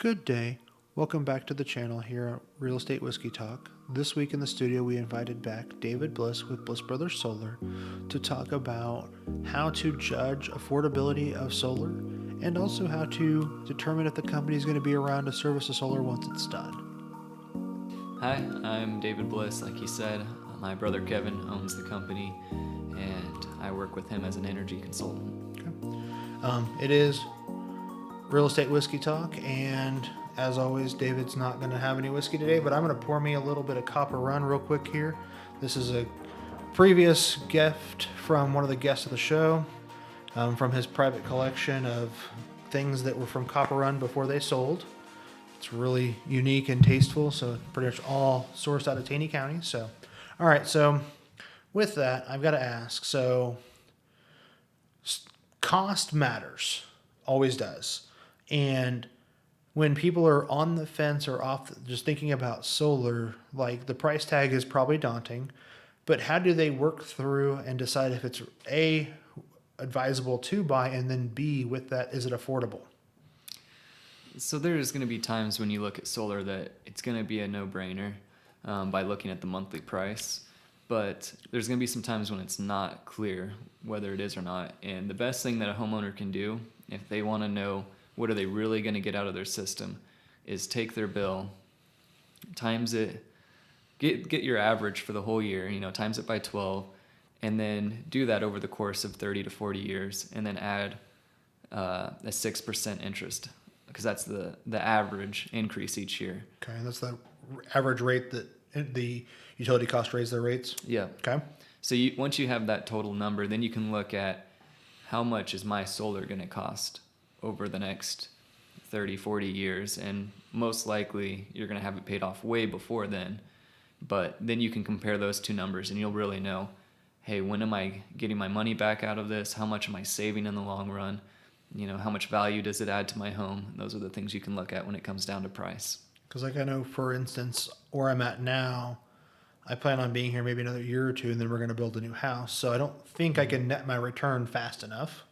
Good day. Welcome back to the channel here at Real Estate Whiskey Talk. This week in the studio, we invited back David Bliss with Bliss Brothers Solar to talk about how to judge affordability of solar and also how to determine if the company is going to be around to service the solar once it's done. Hi, I'm David Bliss. Like he said, my brother Kevin owns the company, and I work with him as an energy consultant. It is Real Estate Whiskey Talk, and as always, David's not going to have any whiskey today, but I'm going to pour me a little bit of Copper Run real quick here. This is a previous gift from one of the guests of the show, from his private collection of things that were from Copper Run before they sold. It's really unique and tasteful, so pretty much all sourced out of Taney County. So, all right, so with that, I've got to ask, so cost matters, always does. And when people are on the fence or off, just thinking about solar, like the price tag is probably daunting, but how do they work through and decide if it's A, advisable to buy, and then B, with that, is it affordable? So there's going to be times when you look at solar that it's going to be a no-brainer by looking at the monthly price, but there's going to be some times when it's not clear whether it is or not. And the best thing that a homeowner can do if they want to know what are they really going to get out of their system is take their bill, times it, get your average for the whole year, times it by 12, and then do that over the course of 30 to 40 years, and then add a 6% interest, because that's the average increase each year. Okay, and that's the average rate that the utility cost raise their rates? Yeah. Okay. So once you have that total number, then you can look at how much is my solar going to cost over the next 30, 40 years, and most likely you're going to have it paid off way before then. But then you can compare those two numbers and you'll really know, hey, when am I getting my money back out of this? How much am I saving in the long run? How much value does it add to my home? Those are the things you can look at when it comes down to price. Because like I know, for instance, where I'm at now, I plan on being here maybe another year or two, and then we're going to build a new house. So I don't think I can net my return fast enough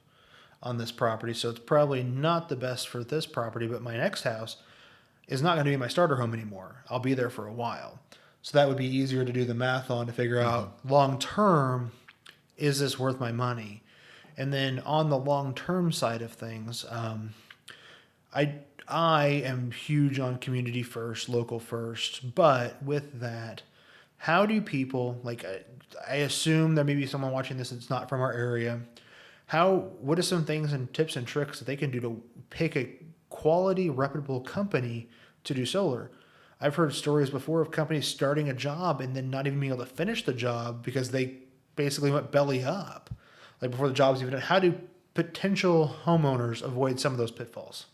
on this property. So it's probably not the best for this property, but my next house is not going to be my starter home anymore. I'll be there for a while. So that would be easier to do the math on to figure out long term, is this worth my money? And then on the long term side of things, I am huge on community first, local first, but with that, how do people, like, I assume there may be someone watching this that's not from our area. What are some things and tips and tricks that they can do to pick a quality, reputable company to do solar? I've heard stories before of companies starting a job and then not even being able to finish the job because they basically went belly up, like before the job's even done. How do potential homeowners avoid some of those pitfalls?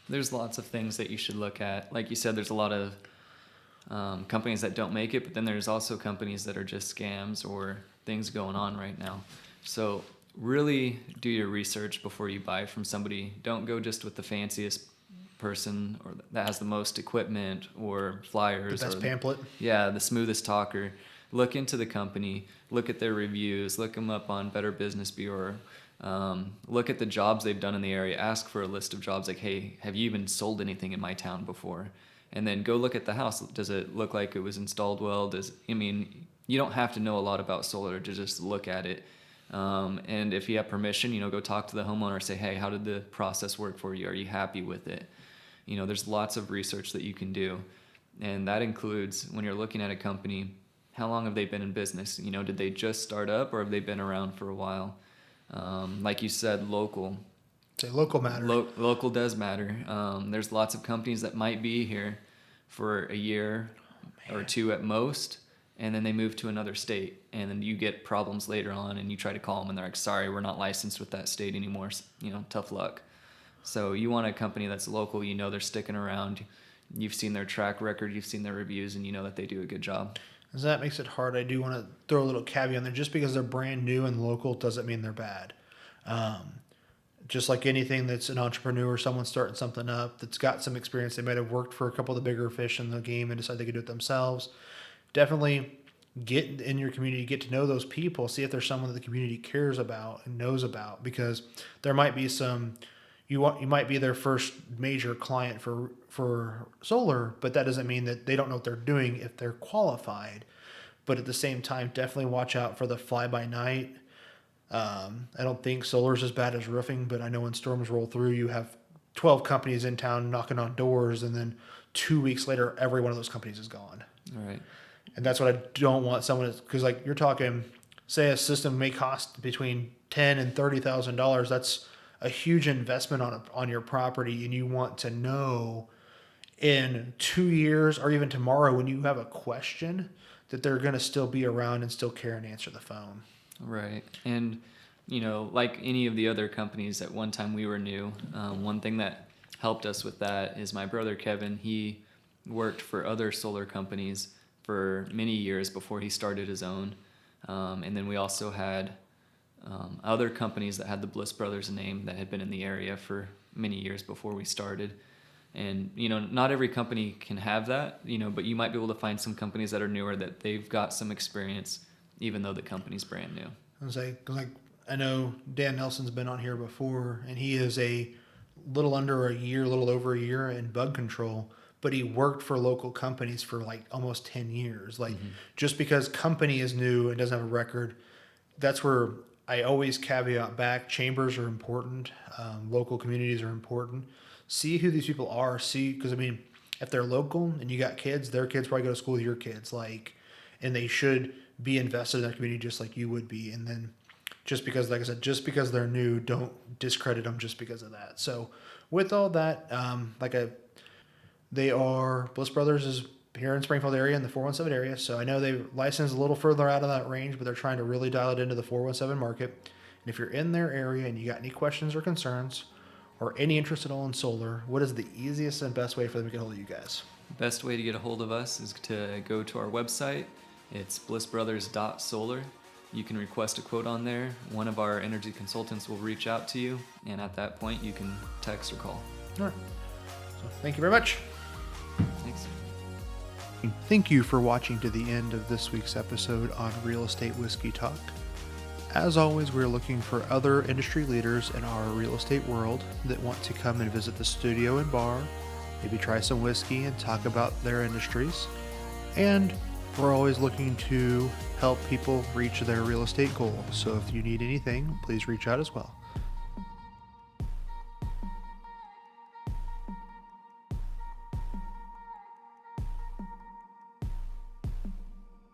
There's lots of things that you should look at. Like you said, there's a lot of companies that don't make it, but then there's also companies that are just scams or things going on right now. So really do your research before you buy from somebody. Don't go just with the fanciest person or that has the most equipment or flyers. The best pamphlet. Yeah, the smoothest talker. Look into the company. Look at their reviews. Look them up on Better Business Bureau. Look at the jobs they've done in the area. Ask for a list of jobs like, hey, have you even sold anything in my town before? And then go look at the house. Does it look like it was installed well? You don't have to know a lot about solar to just look at it. And if you have permission, go talk to the homeowner, say, hey, how did the process work for you? Are you happy with it? There's lots of research that you can do. And that includes when you're looking at a company, how long have they been in business? Did they just start up or have they been around for a while? Like you said, local. Say local matter. Local does matter. There's lots of companies that might be here for a year or two at most, and then they move to another state, and then you get problems later on, and you try to call them, and they're like, sorry, we're not licensed with that state anymore. Tough luck. So you want a company that's local, they're sticking around, you've seen their track record, you've seen their reviews, and you know that they do a good job. So that makes it hard. I do want to throw a little caveat in there. Just because they're brand new and local doesn't mean they're bad. Just like anything that's an entrepreneur, someone starting something up that's got some experience, they might have worked for a couple of the bigger fish in the game and decide they could do it themselves. Definitely get in your community, get to know those people, see if there's someone that the community cares about and knows about, because there might be some, you might be their first major client for solar, but that doesn't mean that they don't know what they're doing if they're qualified. But at the same time, definitely watch out for the fly by night. I don't think solar is as bad as roofing, but I know when storms roll through, you have 12 companies in town knocking on doors, and then 2 weeks later, every one of those companies is gone. All right. And that's what I don't want someone to, because like you're talking, say a system may cost between $10,000 and $30,000. That's a huge investment on your property, and you want to know in 2 years or even tomorrow when you have a question that they're going to still be around and still care and answer the phone. Right. And, like any of the other companies, at one time we were new. One thing that helped us with that is my brother Kevin. He worked for other solar companies for many years before he started his own. And then we also had other companies that had the Bliss Brothers name that had been in the area for many years before we started. And, not every company can have that, but you might be able to find some companies that are newer that they've got some experience, even though the company's brand new. I was like, I know Dan Nelson's been on here before, and he is a little over a year in bug control, but he worked for local companies for like almost 10 years. Like, just because company is new and doesn't have a record, that's where I always caveat back. Chambers are important. Local communities are important. See who these people are. Because if they're local and you got kids, their kids probably go to school with your kids. And they should be invested in that community just like you would be. And then just because, like I said, just because they're new, don't discredit them just because of that. So with all that, Bliss Brothers is here in Springfield area in the 417 area. So I know they've licensed a little further out of that range, but they're trying to really dial it into the 417 market. And if you're in their area and you got any questions or concerns or any interest at all in solar, what is the easiest and best way for them to get a hold of you guys? Best way to get a hold of us is to go to our website. It's blissbrothers.solar. You can request a quote on there. One of our energy consultants will reach out to you, and at that point, you can text or call. All right. So thank you very much. Thanks. Thank you for watching to the end of this week's episode on Real Estate Whiskey Talk. As always, we're looking for other industry leaders in our real estate world that want to come and visit the studio and bar, maybe try some whiskey and talk about their industries. And we're always looking to help people reach their real estate goals. So if you need anything, please reach out as well.